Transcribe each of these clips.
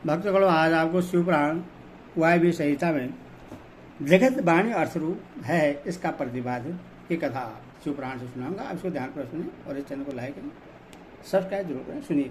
भक्तगणों, आज आपको शिवपुराण वायव्य संहिता में जगत वाणी अर्थरूप है इसका प्रतिपादन की कथा शिवपुराण से सुनाऊंगा। आप इसको ध्यानपूर्वक सुनिए और इस चैनल को लाइक करें, सब्सक्राइब जरूर करें। सुनिए।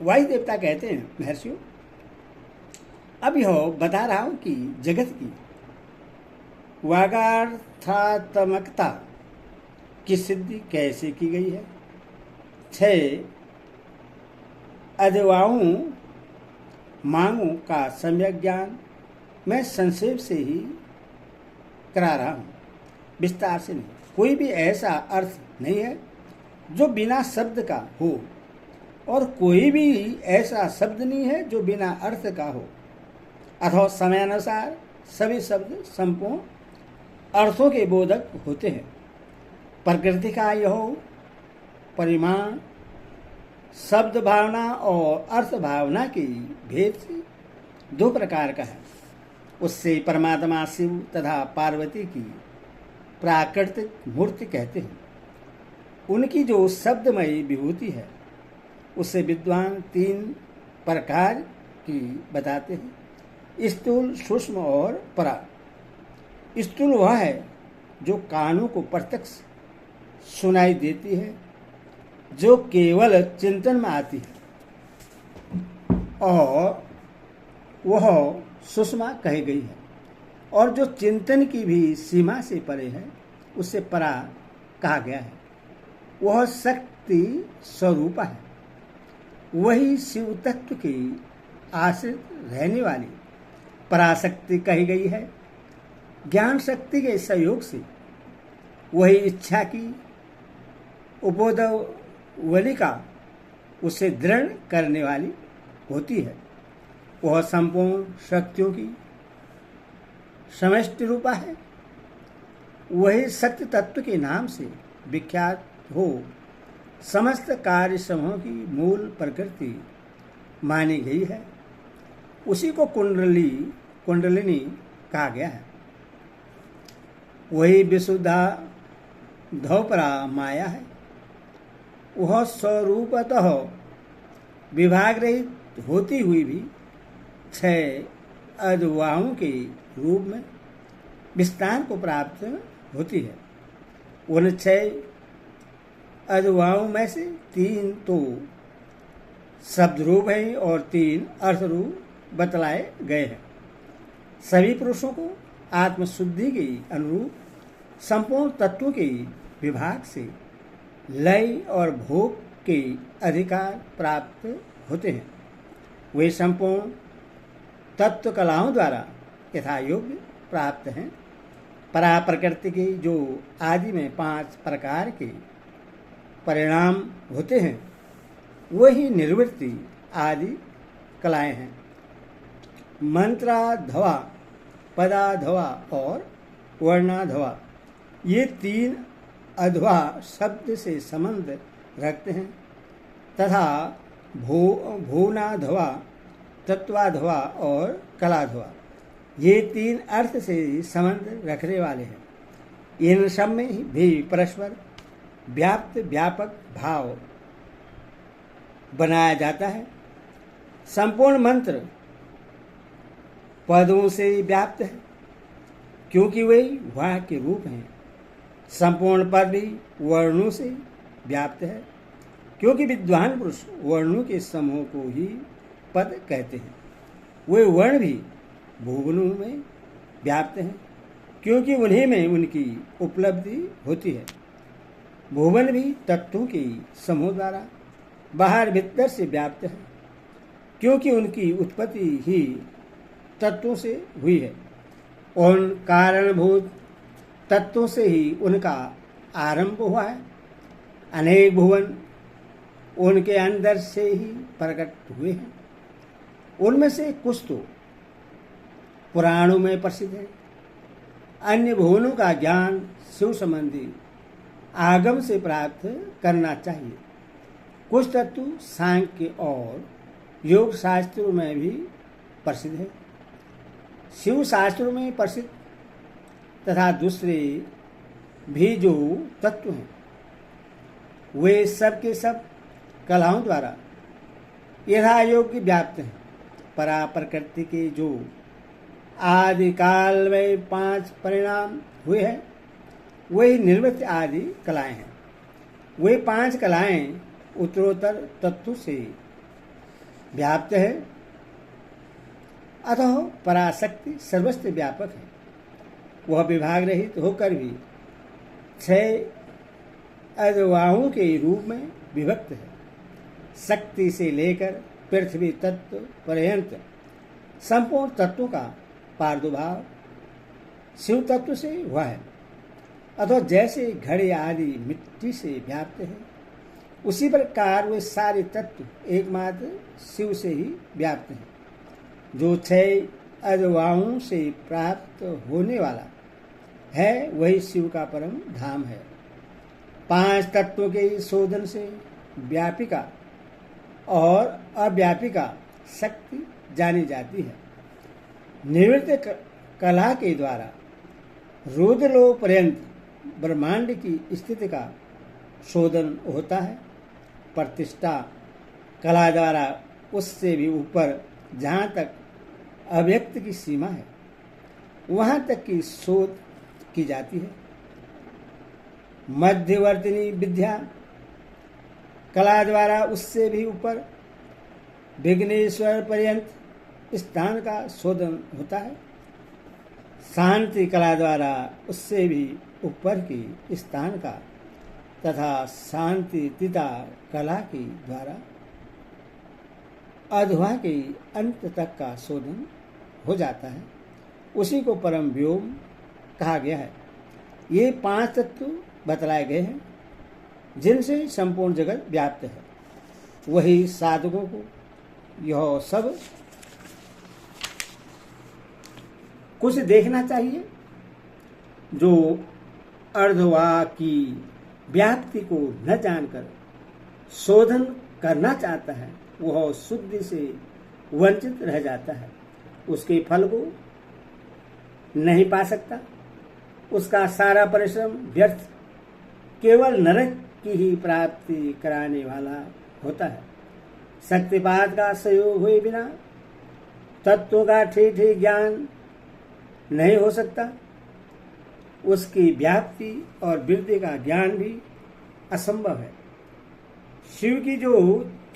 वायु देवता कहते हैं, महर्षियों, अब यह बता रहा हूं कि जगत की वागार्थात्मकता की सिद्धि कैसे की गई है। 6 अदवाओं मांगों का सम्यक ज्ञान मैं संक्षेप से ही करा रहा हूं, विस्तार से नहीं। कोई भी ऐसा अर्थ नहीं है जो बिना शब्द का हो, और कोई भी ऐसा शब्द नहीं है जो बिना अर्थ का हो। अथवा समयानुसार सभी शब्द संपूर्ण अर्थों के बोधक होते हैं। प्रकृति का यह परिमाण शब्द भावना और अर्थ भावना के भेद से 2 प्रकार का है। उससे परमात्मा शिव तथा पार्वती की प्राकृतिक मूर्ति कहते हैं। उनकी जो शब्दमयी विभूति है उससे विद्वान 3 प्रकार की बताते हैं, स्थूल, सूक्ष्म और परा। स्थूल वह है जो कानों को प्रत्यक्ष सुनाई देती है, जो केवल चिंतन में आती है, और वह सुषमा कही गई है। और जो चिंतन की भी सीमा से परे है उसे परा कहा गया है। वह शक्ति स्वरूपा है। वही शिव तत्व की आश्रित रहने वाली पराशक्ति कही गई है। ज्ञान शक्ति के सहयोग से वही इच्छा की उपोदवलिका उसे दृढ़ करने वाली होती है। वह संपूर्ण शक्तियों की समष्टि रूपा है। वही सत्य तत्व के नाम से विख्यात हो समस्त कार्य समूह की मूल प्रकृति मानी गई है। उसी को कुंडलिनी कहा गया है। वही विशुद्धा धौपरा माया है। वह स्वरूपतः विभाग रहित होती हुई भी 6 अदवाओं के रूप में विस्तार को प्राप्त होती है। उन 6 अदवाओं में से 3 तो शब्द रूप हैं और 3 अर्थ रूप बतलाए गए हैं। सभी पुरुषों को आत्मशुद्धि के अनुरूप संपूर्ण तत्वों के विभाग से लय और भोग के अधिकार प्राप्त होते हैं। वे संपूर्ण तत्व कलाओं द्वारा यथायोग्य प्राप्त हैं। परा प्रकृति के जो आदि में 5 प्रकार के परिणाम होते हैं वही निर्वृत्ति आदि कलाएं हैं। मंत्राधवा, पदाधवा और वर्णाधवा, ये 3 अधवा शब्द से संबंध रखते हैं, तथा भुवनाधवा, तत्वाधवा और कलाधवा, ये 3 अर्थ से संबंध रखने वाले हैं। इन सब में भी परस्पर व्याप्त व्यापक भाव बनाया जाता है। संपूर्ण मंत्र पदों से व्याप्त है क्योंकि वे वाह के रूप हैं। संपूर्ण पद भी वर्णों से व्याप्त है क्योंकि विद्वान पुरुष वर्णों के समूह को ही पद कहते हैं। वे वर्ण भी भुवनों में व्याप्त हैं क्योंकि उन्हीं में उनकी उपलब्धि होती है। भुवन भी तत्वों के समूह द्वारा बाहर भीतर से व्याप्त है क्योंकि उनकी उत्पत्ति ही तत्वों से हुई है। उन कारणभूत तत्वों से ही उनका आरंभ हुआ है। अनेक भुवन उनके अंदर से ही प्रकट हुए हैं। उनमें से कुछ तो पुराणों में प्रसिद्ध है। अन्य भुवनों का ज्ञान शिव संबंधी आगम से प्राप्त करना चाहिए। कुछ तत्व सांख्य और योग शास्त्रों में भी प्रसिद्ध है। शिव शास्त्रों में प्रसिद्ध तथा दूसरे भी जो तत्व हैं वे सब के सब कलाओं द्वारा यथा योग्य व्याप्त हैं। परा प्रकृति के जो आदिकाल में 5 परिणाम हुए हैं वही निर्वृत्ति आदि कलाएं हैं। वे 5 कलाएं उत्तरोत्तर तत्व से व्याप्त है, अतः पराशक्ति सर्वस्व व्यापक है। वह विभाग रहित होकर भी 6 अद्वाओं के रूप में विभक्त है। शक्ति से लेकर पृथ्वी तत्व पर्यंत संपूर्ण तत्वों का प्रादुर्भाव शिव तत्व से हुआ है। अतः जैसे घड़े आदि मिट्टी से व्याप्त है, उसी प्रकार वे सारे तत्व एकमात्र शिव से ही व्याप्त हैं, जो 6 अद्वाओं से प्राप्त होने वाला है वही शिव का परम धाम है। 5 तत्वों के शोधन से व्यापिका और अव्यापिका शक्ति जानी जाती है। निवृत्त कला के द्वारा रुद्रलोक पर्यंत ब्रह्मांड की स्थिति का शोधन होता है। प्रतिष्ठा कला द्वारा उससे भी ऊपर जहाँ तक अव्यक्त की सीमा है वहाँ तक की शोध की जाती है। मध्यवर्तिनी विद्या कला द्वारा उससे भी ऊपर विघ्नेश्वर पर्यंत स्थान का शोधन होता है। शांति कला द्वारा उससे भी ऊपर की स्थान का तथा शांति तिता कला के द्वारा अधवा के अंत तक का शोधन हो जाता है। उसी को परम व्योम कहा गया है। ये 5 तत्व बतलाए गए हैं जिनसे संपूर्ण जगत व्याप्त है। वही साधकों को यह सब कुछ देखना चाहिए। जो अर्धवा की व्याप्ति को न जानकर शोधन करना चाहता है वह शुद्धि से वंचित रह जाता है, उसके फल को नहीं पा सकता। उसका सारा परिश्रम व्यर्थ केवल नरक की ही प्राप्ति कराने वाला होता है। शक्तिपात का सहयोग हुए बिना तत्वों का ठीक ठीक ज्ञान नहीं हो सकता। उसकी व्याप्ति और वृद्धि का ज्ञान भी असंभव है। शिव की जो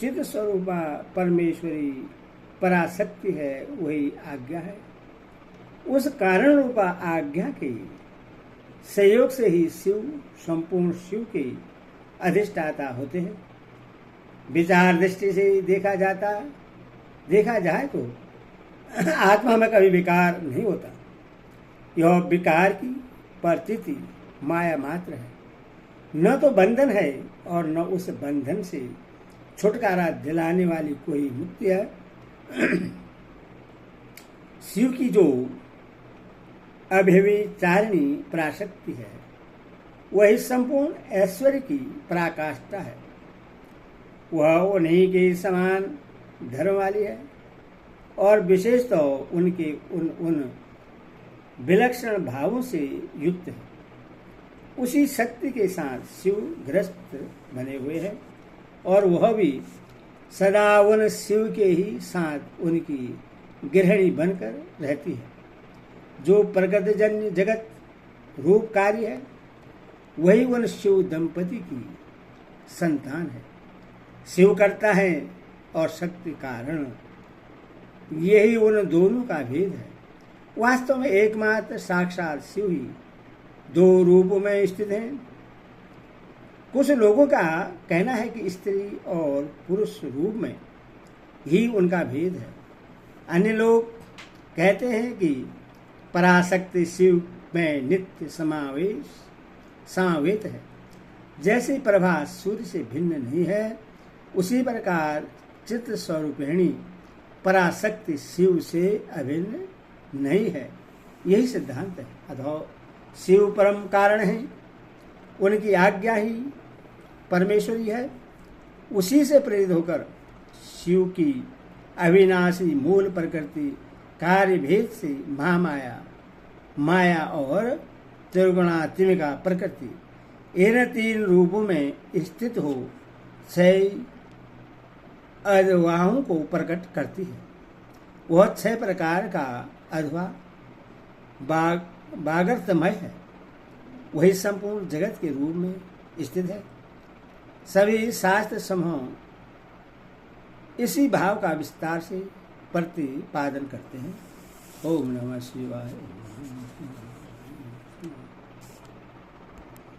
चित स्वरूपा परमेश्वरी पराशक्ति है वही आज्ञा है। उस कारण रूपा आज्ञा के सहयोग से ही शिव संपूर्ण शिव के अधिष्ठाता होते हैं। विचार दृष्टि से देखा जाए तो आत्मा में कभी विकार नहीं होता। यह विकार की प्रतीति माया मात्र है, न तो बंधन है और न उस बंधन से छुटकारा दिलाने वाली कोई मुक्ति है। शिव की जो अभिविचारिणी पराशक्ति है वही संपूर्ण ऐश्वर्य की पराकाष्ठा है। वह उन्हीं के समान धर्म वाली है और विशेषतः उनके उन विलक्षण भावों से युक्त है। उसी शक्ति के साथ शिव ग्रस्त बने हुए हैं और वह भी सदा उन शिव के ही साथ उनकी गृहिणी बनकर रहती है। जो प्रकृतिजन्य जगत रूपकारी है वही उन शिव दंपति की संतान है। शिव करता है और शक्ति कारण, यही उन दोनों का भेद है। वास्तव में एकमात्र साक्षात शिव ही 2 रूपों में स्थित हैं। कुछ लोगों का कहना है कि स्त्री और पुरुष रूप में ही उनका भेद है। अन्य लोग कहते हैं कि पराशक्ति शिव में नित्य समावेत है। जैसे प्रभा सूर्य से भिन्न नहीं है, उसी प्रकार चित्त स्वरूपिणी पराशक्ति शिव से अभिन्न नहीं है। यही सिद्धांत है। अतः शिव परम कारण है, उनकी आज्ञा ही परमेश्वरी है। उसी से प्रेरित होकर शिव की अविनाशी मूल प्रकृति कार्य भेद से महामाया, माया और त्रिगुणात्मिका प्रकृति इन 3 रूपों में स्थित हो 6 अद्वाओं को प्रकट करती है। वह 6 प्रकार का अथवा बागर्थमय है, वही संपूर्ण जगत के रूप में स्थित है। सभी शास्त्र समूह इसी भाव का विस्तार से प्रतिपादन करते हैं। ओम नमः शिवाय।